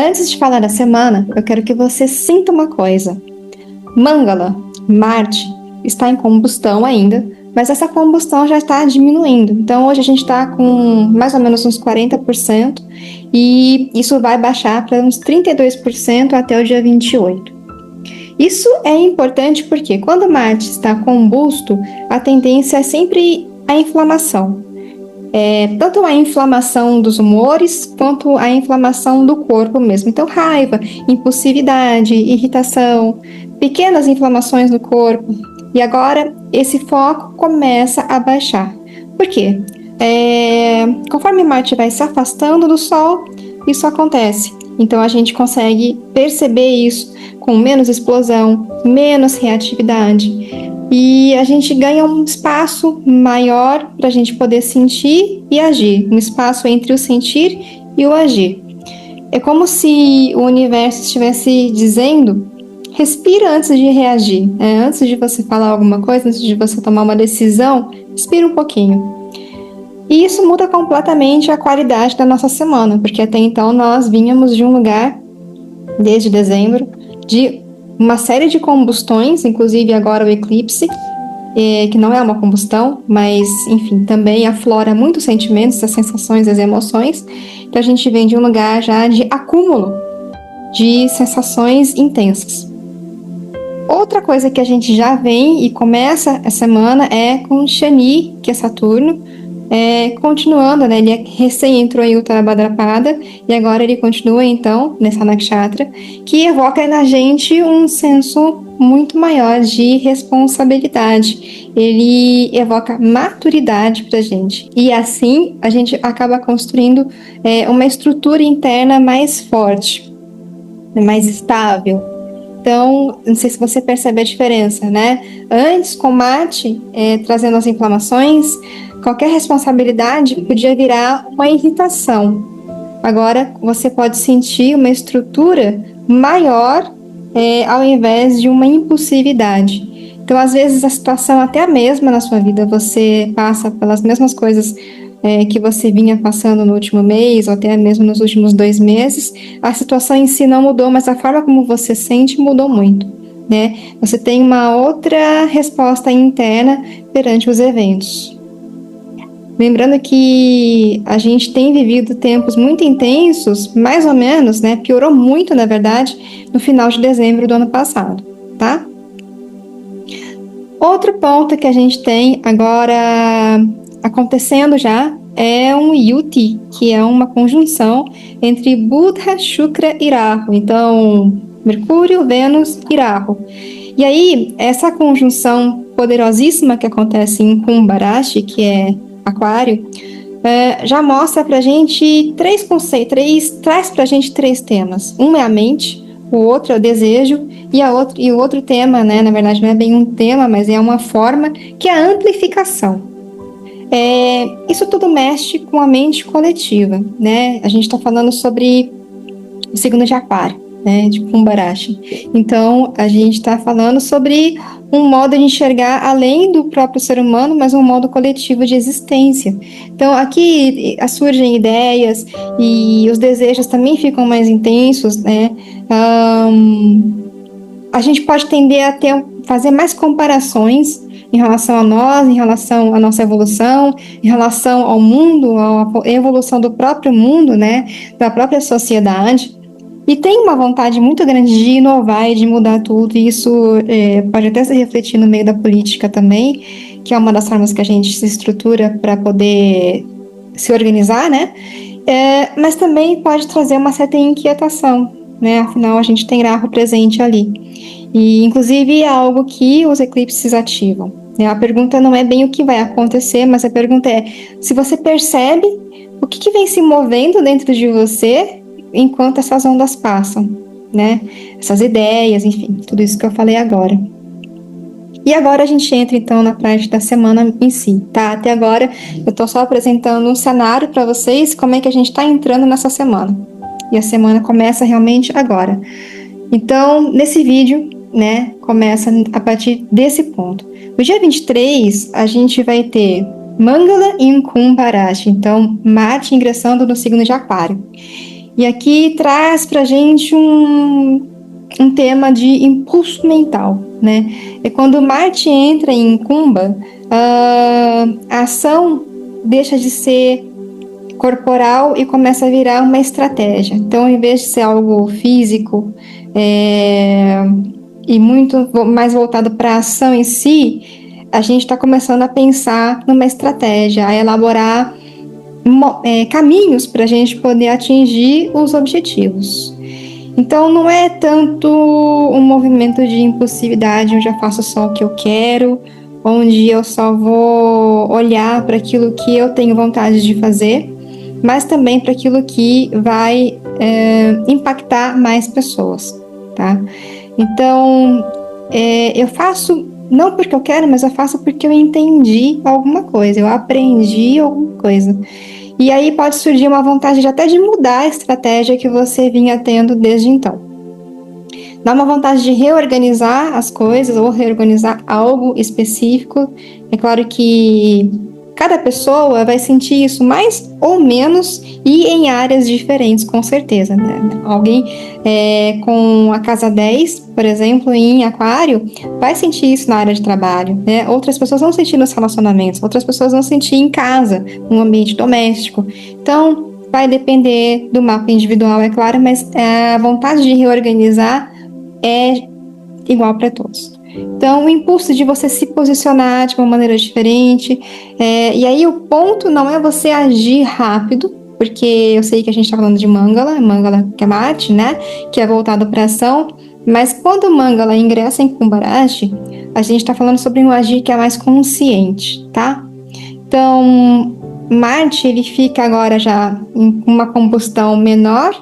Antes de falar da semana, eu quero que você sinta uma coisa. Mangala, Marte, está em combustão ainda, mas essa combustão já está diminuindo. Então, hoje a gente está com mais ou menos uns 40% e isso vai baixar para uns 32% até o dia 28. Isso é importante porque quando Marte está combusto, a tendência é sempre a inflamação. Tanto a inflamação dos humores quanto a inflamação do corpo mesmo. Então, raiva, impulsividade, irritação, pequenas inflamações no corpo. E agora esse foco começa a baixar. Por quê? Conforme Marte vai se afastando do Sol, isso acontece. Então a gente consegue perceber isso com menos explosão, menos reatividade. E a gente ganha um espaço maior para a gente poder sentir e agir. Um espaço entre o sentir e o agir. É como se o universo estivesse dizendo: respira antes de reagir. Antes de você falar alguma coisa, antes de você tomar uma decisão, respira um pouquinho. E isso muda completamente a qualidade da nossa semana, porque até então nós vínhamos de um lugar, desde dezembro, de uma série de combustões, inclusive agora o eclipse, que não é uma combustão, mas, enfim, também aflora muitos sentimentos, as sensações, as emoções. Então a gente vem de um lugar já de acúmulo de sensações intensas. Outra coisa que a gente já vem e começa a semana é com Shani, que é Saturno, continuando, né? Ele recém entrou em Uttarabadrapada e agora ele continua, então, nessa nakshatra, que evoca na gente um senso muito maior de responsabilidade. Ele evoca maturidade pra gente. E assim, a gente acaba construindo uma estrutura interna mais forte, mais estável. Então, não sei se você percebe a diferença, né? Antes, com Marte trazendo as inflamações, qualquer responsabilidade podia virar uma irritação. Agora, você pode sentir uma estrutura maior ao invés de uma impulsividade. Então, às vezes, a situação até a mesma na sua vida, você passa pelas mesmas coisas que você vinha passando no último mês, ou até mesmo nos últimos 2 meses, a situação em si não mudou, mas a forma como você sente mudou muito, né? Você tem uma outra resposta interna perante os eventos. Lembrando que a gente tem vivido tempos muito intensos, mais ou menos, né? Piorou muito, na verdade, no final de dezembro do ano passado, tá? Outro ponto que a gente tem agora acontecendo já é um Yuti, que é uma conjunção entre Buda, Shukra e Rahu. Então, Mercúrio, Vênus e Rahu. E aí, essa conjunção poderosíssima que acontece em Kumbharashi, que é Aquário, já mostra pra gente 3 conceitos, traz pra gente 3 temas. Um é a mente, o outro é o desejo, e o outro tema, né, na verdade não é bem um tema, mas é uma forma, que é a amplificação. Isso tudo mexe com a mente coletiva, né? A gente está falando sobre o signo de Aquário, né, de Kumbharashi. Então, a gente está falando sobre um modo de enxergar além do próprio ser humano, mas um modo coletivo de existência. Então, aqui surgem ideias e os desejos também ficam mais intensos, né? A gente pode tender a fazer mais comparações em relação a nós, em relação à nossa evolução, em relação ao mundo, à evolução do próprio mundo, né, da própria sociedade. E tem uma vontade muito grande de inovar e de mudar tudo, e isso pode até se refletir no meio da política também, que é uma das formas que a gente se estrutura para poder se organizar, né? Mas também pode trazer uma certa inquietação, né? Afinal, a gente tem Rahu presente ali. E, inclusive, é algo que os eclipses ativam. A pergunta não é bem o que vai acontecer, mas a pergunta é se você percebe o que vem se movendo dentro de você enquanto essas ondas passam, né? Essas ideias, enfim, tudo isso que eu falei agora. E agora a gente entra, então, na parte da semana em si, tá? Até agora eu tô só apresentando um cenário para vocês, como é que a gente tá entrando nessa semana. E a semana começa realmente agora. Então, nesse vídeo, né, começa a partir desse ponto. No dia 23, a gente vai ter Mangala em Kumbharashi, então Marte ingressando no signo de Aquário. E aqui traz pra gente um tema de impulso mental, né? É quando Marte entra em Kumba, a ação deixa de ser corporal e começa a virar uma estratégia. Então, em vez de ser algo físico e muito mais voltado para a ação em si, a gente está começando a pensar numa estratégia, a elaborar caminhos para a gente poder atingir os objetivos. Então, não é tanto um movimento de impulsividade, onde eu faço só o que eu quero, onde eu só vou olhar para aquilo que eu tenho vontade de fazer, mas também para aquilo que vai impactar mais pessoas, tá? Então, eu faço não porque eu quero, mas eu faço porque eu entendi alguma coisa, eu aprendi alguma coisa. E aí pode surgir uma vontade até de mudar a estratégia que você vinha tendo desde então. Dá uma vontade de reorganizar as coisas ou reorganizar algo específico. É claro que cada pessoa vai sentir isso mais ou menos e em áreas diferentes, com certeza, né? Alguém com a casa 10, por exemplo, em Aquário, vai sentir isso na área de trabalho, né? Outras pessoas vão sentir nos relacionamentos, outras pessoas vão sentir em casa, no ambiente doméstico. Então, vai depender do mapa individual, é claro, mas a vontade de reorganizar é igual para todos. Então, o impulso de você se posicionar de uma maneira diferente. E aí, o ponto não é você agir rápido, porque eu sei que a gente está falando de Mangala que é Marte, né? Que é voltado para ação. Mas quando o Mangala ingressa em Kumbarashi, a gente está falando sobre um agir que é mais consciente, tá? Então, Marte, ele fica agora já em uma combustão menor,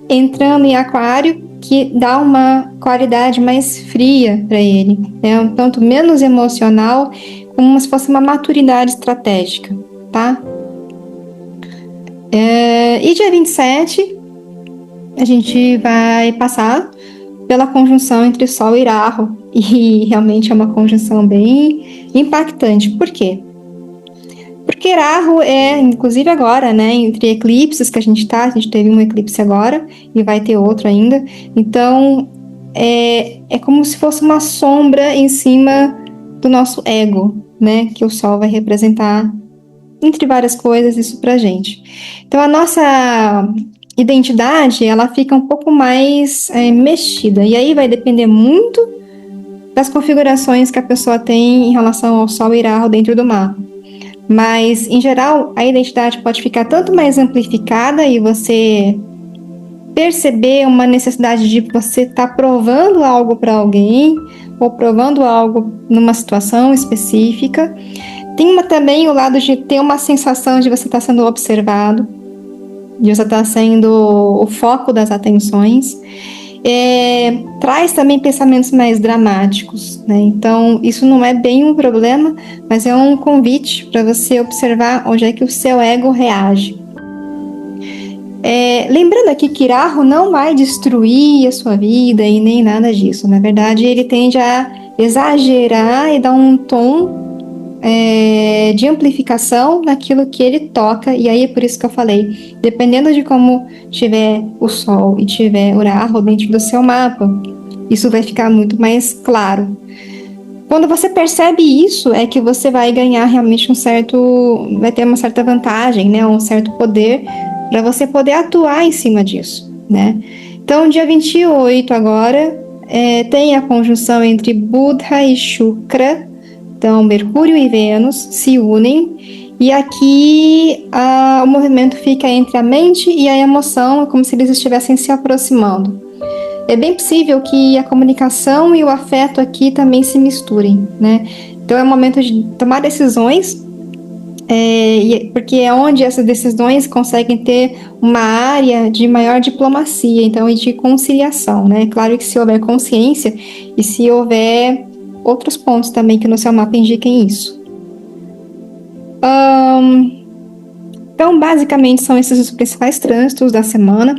entrando em Aquário, que dá uma qualidade mais fria para ele, né? Um tanto menos emocional, como se fosse uma maturidade estratégica, tá? E dia 27, a gente vai passar pela conjunção entre Sol e Rahu, e realmente é uma conjunção bem impactante. Por quê? Porque Rahu inclusive agora, né, entre eclipses que a gente teve um eclipse agora e vai ter outro ainda, então é como se fosse uma sombra em cima do nosso ego, né, que o Sol vai representar, entre várias coisas, isso pra gente. Então a nossa identidade, ela fica um pouco mais mexida, e aí vai depender muito das configurações que a pessoa tem em relação ao Sol e Rahu dentro do mapa. Mas, em geral, a identidade pode ficar tanto mais amplificada e você perceber uma necessidade de você estar provando algo para alguém ou provando algo numa situação específica. Tem também o lado de ter uma sensação de você estar sendo observado, de você estar sendo o foco das atenções. Traz também pensamentos mais dramáticos, né? Então, isso não é bem um problema, mas é um convite para você observar onde é que o seu ego reage. Lembrando aqui que Rahu não vai destruir a sua vida e nem nada disso. Na verdade, ele tende a exagerar e dar um tom de amplificação naquilo que ele toca, e aí é por isso que eu falei, dependendo de como tiver o Sol e tiver o Rahu dentro do seu mapa, isso vai ficar muito mais claro. Quando você percebe isso, é que você vai ganhar realmente vai ter uma certa vantagem, né, um certo poder para você poder atuar em cima disso, né? Então, dia 28 agora, tem a conjunção entre Buda e Shukra. Então, Mercúrio e Vênus se unem, e aqui o movimento fica entre a mente e a emoção, como se eles estivessem se aproximando. É bem possível que a comunicação e o afeto aqui também se misturem, né? Então, é o momento de tomar decisões, porque é onde essas decisões conseguem ter uma área de maior diplomacia, então, e de conciliação, né? Claro que se houver consciência e se houver outros pontos também que no seu mapa indiquem isso. Então, basicamente, são esses os principais trânsitos da semana.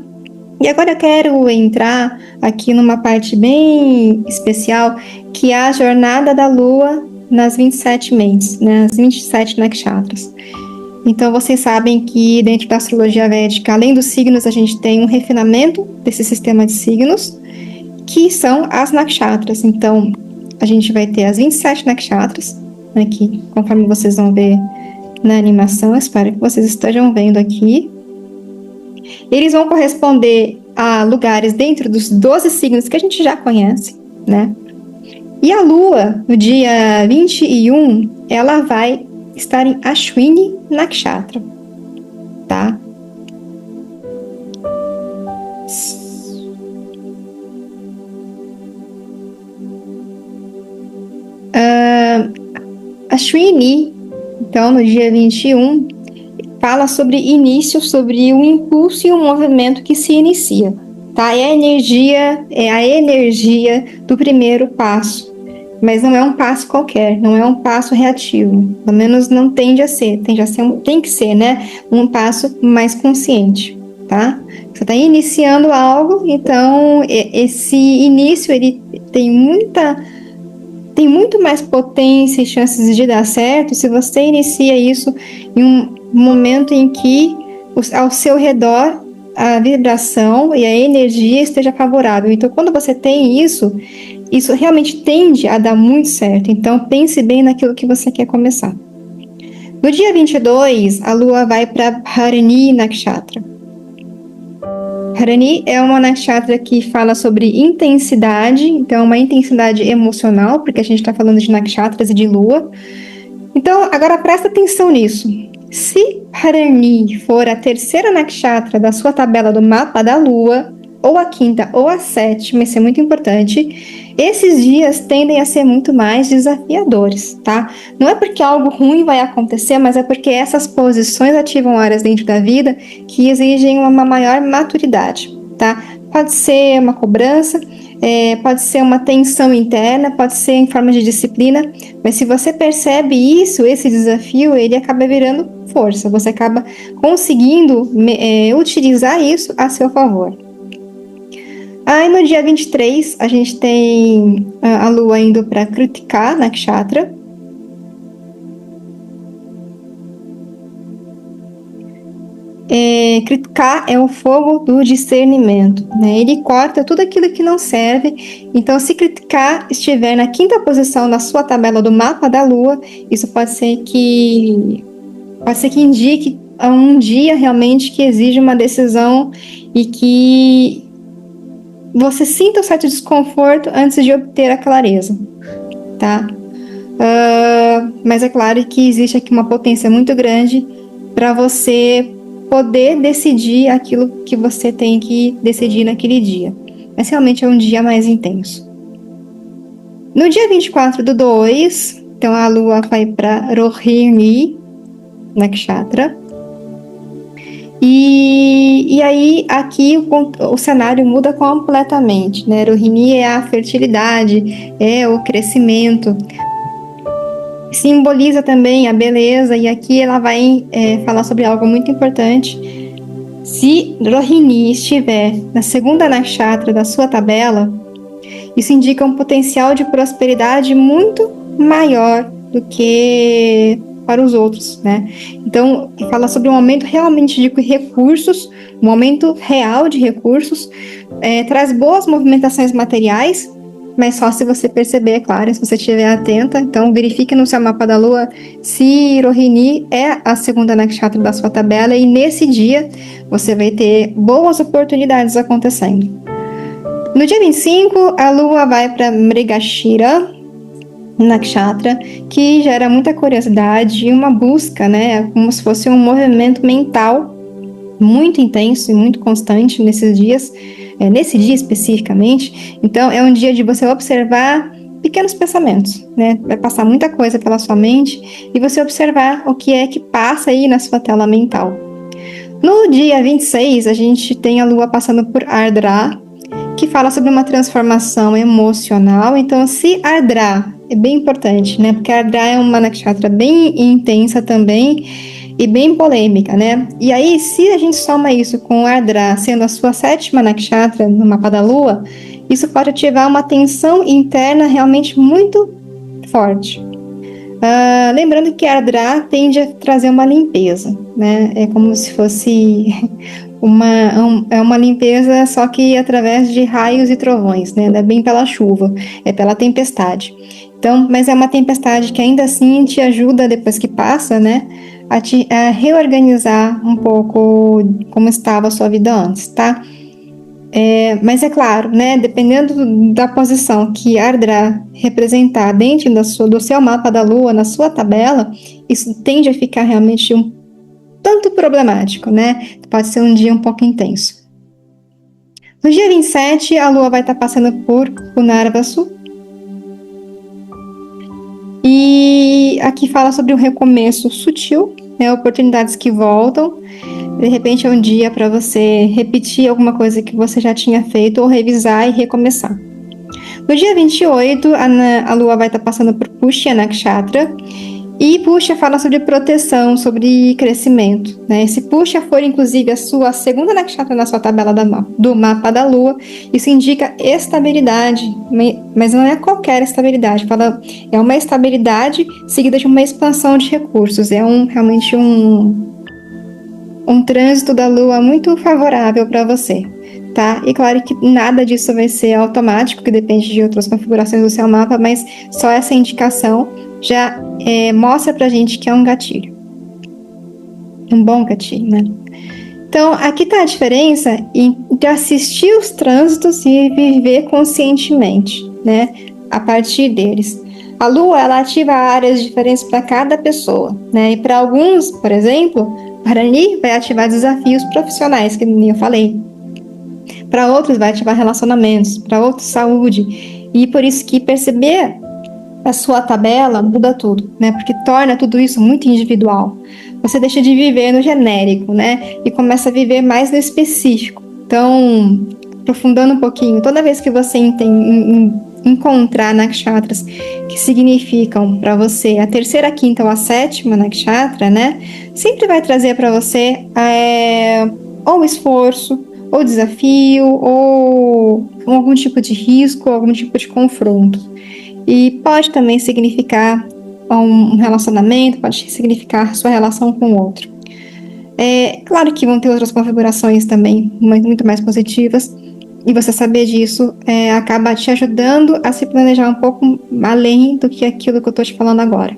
E agora eu quero entrar aqui numa parte bem especial, que é a jornada da Lua nas 27 mentes, né, as 27 nakshatras. Então, vocês sabem que dentro da astrologia védica, além dos signos, a gente tem um refinamento desse sistema de signos, que são as nakshatras. Então, a gente vai ter as 27 nakshatras, né, que conforme vocês vão ver na animação, espero que vocês estejam vendo aqui. Eles vão corresponder a lugares dentro dos 12 signos que a gente já conhece, né? E a Lua, no dia 21, ela vai estar em Ashwini Nakshatra, tá? Ashwini, então, no dia 21, fala sobre início, sobre um impulso e um movimento que se inicia, tá? É a energia do primeiro passo, mas não é um passo qualquer, não é um passo reativo, pelo menos não tem que ser, né? Um passo mais consciente, tá? Você está iniciando algo, então esse início ele tem muito mais potência e chances de dar certo se você inicia isso em um momento em que ao seu redor a vibração e a energia esteja favorável. Então, quando você tem isso realmente tende a dar muito certo. Então, pense bem naquilo que você quer começar. No dia 22, a Lua vai para Bharani Nakshatra. Bharani é uma nakshatra que fala sobre intensidade, então uma intensidade emocional, porque a gente está falando de nakshatras e de lua. Então, agora presta atenção nisso. Se Bharani for a terceira nakshatra da sua tabela do mapa da lua, ou a quinta ou a sétima, isso é muito importante, esses dias tendem a ser muito mais desafiadores, tá? Não é porque algo ruim vai acontecer, mas é porque essas posições ativam áreas dentro da vida que exigem uma maior maturidade, tá? Pode ser uma cobrança, pode ser uma tensão interna, pode ser em forma de disciplina, mas se você percebe isso, esse desafio, ele acaba virando força, você acaba conseguindo utilizar isso a seu favor. Aí no dia 23, a gente tem a Lua indo para Kritika Nakshatra. Kritika é o fogo do discernimento, né? Ele corta tudo aquilo que não serve. Então, se Kritika estiver na quinta posição na sua tabela do mapa da Lua, isso pode ser que indique um dia realmente que exige uma decisão e que você sinta um certo desconforto antes de obter a clareza, tá? Mas é claro que existe aqui uma potência muito grande para você poder decidir aquilo que você tem que decidir naquele dia. Mas realmente é um dia mais intenso. No dia 24/2, então a Lua vai para Rohini Nakshatra. E aí, aqui o cenário muda completamente, né? Rohini é a fertilidade, é o crescimento, simboliza também a beleza, e aqui ela vai falar sobre algo muito importante. Se Rohini estiver na segunda nakshatra da sua tabela, isso indica um potencial de prosperidade muito maior do que para os outros, né? Então, fala sobre um aumento realmente de recursos, um aumento real de recursos, traz boas movimentações materiais, mas só se você perceber, é claro, se você estiver atenta. Então, verifique no seu mapa da Lua se Rohini é a segunda nakshatra da sua tabela, e nesse dia você vai ter boas oportunidades acontecendo. No dia 25, a Lua vai para Mrigashira Nakshatra, que gera muita curiosidade e uma busca, né? Como se fosse um movimento mental muito intenso e muito constante nesses dias, nesse dia especificamente. Então, é um dia de você observar pequenos pensamentos, né? Vai passar muita coisa pela sua mente e você observar o que é que passa aí na sua tela mental. No dia 26, a gente tem a Lua passando por Ardra, que fala sobre uma transformação emocional. Então, se Ardra é bem importante, né? Porque Ardra é uma nakshatra bem intensa também e bem polêmica, né? E aí, se a gente soma isso com Ardra sendo a sua sétima nakshatra no mapa da Lua, isso pode ativar uma tensão interna realmente muito forte. Lembrando que Ardra tende a trazer uma limpeza, né? É como se fosse uma limpeza, só que através de raios e trovões, né? Não é bem pela chuva, é pela tempestade. Então, mas é uma tempestade que ainda assim te ajuda, depois que passa, né? A reorganizar um pouco como estava a sua vida antes, tá? Mas é claro, né, dependendo da posição que Ardra representar dentro do seu mapa da Lua, na sua tabela, isso tende a ficar realmente um tanto problemático, né? Pode ser um dia um pouco intenso. No dia 27, a Lua vai estar passando por Punarvasu. E aqui fala sobre um recomeço sutil, né, oportunidades que voltam. De repente é um dia para você repetir alguma coisa que você já tinha feito ou revisar e recomeçar. No dia 28, a Lua vai estar passando por Pushya Nakshatra. E Pushya fala sobre proteção, sobre crescimento, né? Se Pushya for, inclusive, a sua segunda nakshatra na sua tabela do mapa da Lua, isso indica estabilidade, mas não é qualquer estabilidade. É uma estabilidade seguida de uma expansão de recursos. É realmente um trânsito da Lua muito favorável para você, tá? E claro que nada disso vai ser automático, que depende de outras configurações do seu mapa, mas só essa indicação já mostra pra gente que é um gatilho. Um bom gatilho, né? Então, aqui tá a diferença entre assistir os trânsitos e viver conscientemente, né? A partir deles. A Lua, ela ativa áreas diferentes para cada pessoa, né? E para alguns, por exemplo, Guarani vai ativar desafios profissionais, que nem eu falei. Para outros, vai ativar relacionamentos. Para outros, saúde. E por isso que perceber a sua tabela muda tudo, né? Porque torna tudo isso muito individual. Você deixa de viver no genérico, né? E começa a viver mais no específico. Então, aprofundando um pouquinho, toda vez que você encontrar nakshatras que significam para você a terceira, a quinta ou a sétima nakshatra, né? Sempre vai trazer para você ou esforço, ou desafio, ou algum tipo de risco, algum tipo de confronto. E pode também significar um relacionamento, pode significar sua relação com o outro. Claro que vão ter outras configurações também, muito mais positivas, e você saber disso acaba te ajudando a se planejar um pouco além do que aquilo que eu estou te falando agora.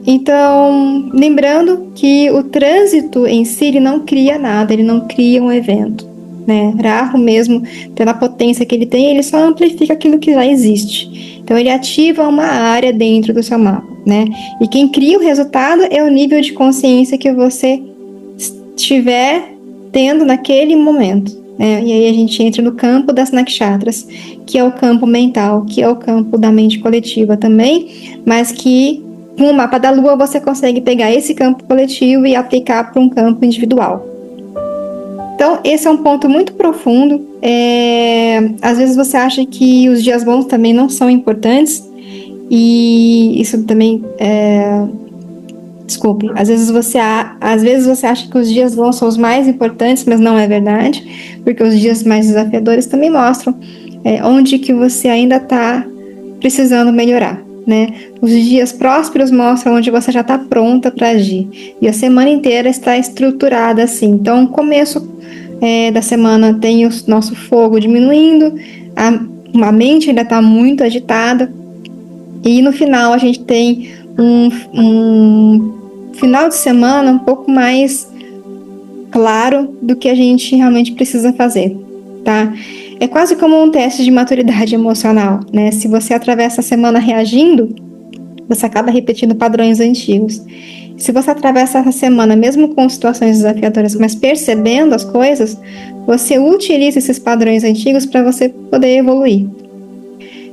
Então, lembrando que o trânsito em si, ele não cria nada, ele não cria um evento, né? Rahu mesmo, pela potência que ele tem, ele só amplifica aquilo que já existe. Então, ele ativa uma área dentro do seu mapa, né? E quem cria o resultado é o nível de consciência que você estiver tendo naquele momento, né? E aí a gente entra no campo das nakshatras, que é o campo mental, que é o campo da mente coletiva também, mas que com o mapa da Lua você consegue pegar esse campo coletivo e aplicar para um campo individual. Então, esse é um ponto muito profundo. Às vezes você acha que os dias bons também não são importantes, e isso também desculpe, às vezes você acha que os dias bons são os mais importantes, mas não é verdade, porque os dias mais desafiadores também mostram onde que você ainda está precisando melhorar, né? Os dias prósperos mostram onde você já está pronta para agir, e a semana inteira está estruturada assim. Então, o começo da semana tem o nosso fogo diminuindo, a mente ainda está muito agitada, e no final a gente tem um final de semana um pouco mais claro do que a gente realmente precisa fazer, tá? É quase como um teste de maturidade emocional, né? Se você atravessa a semana reagindo, você acaba repetindo padrões antigos. Se você atravessa essa semana, mesmo com situações desafiadoras, mas percebendo as coisas, você utiliza esses padrões antigos para você poder evoluir.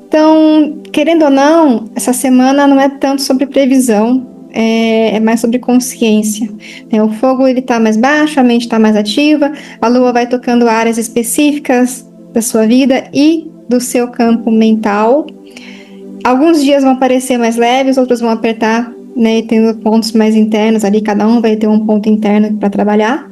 Então, querendo ou não, essa semana não é tanto sobre previsão, é mais sobre consciência. O fogo está mais baixo, a mente está mais ativa, a Lua vai tocando áreas específicas da sua vida e do seu campo mental. Alguns dias vão parecer mais leves, outros vão apertar, né, tendo pontos mais internos ali, cada um vai ter um ponto interno para trabalhar,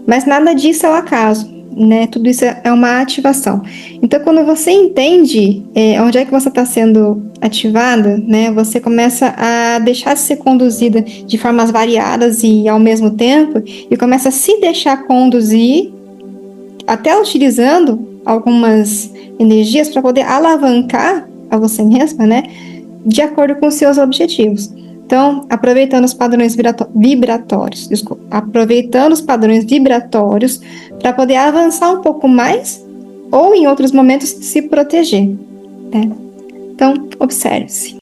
mas nada disso é o acaso. né? Tudo isso é uma ativação. Então, quando você entende onde é que você está sendo ativada, né? Você começa a deixar de ser conduzida de formas variadas e ao mesmo tempo, e começa a se deixar conduzir, até utilizando algumas energias para poder alavancar a você mesma, né? De acordo com os seus objetivos. Então, aproveitando os padrões vibratórios, aproveitando os padrões vibratórios para poder avançar um pouco mais ou, em outros momentos, se proteger, né? Então, observe-se.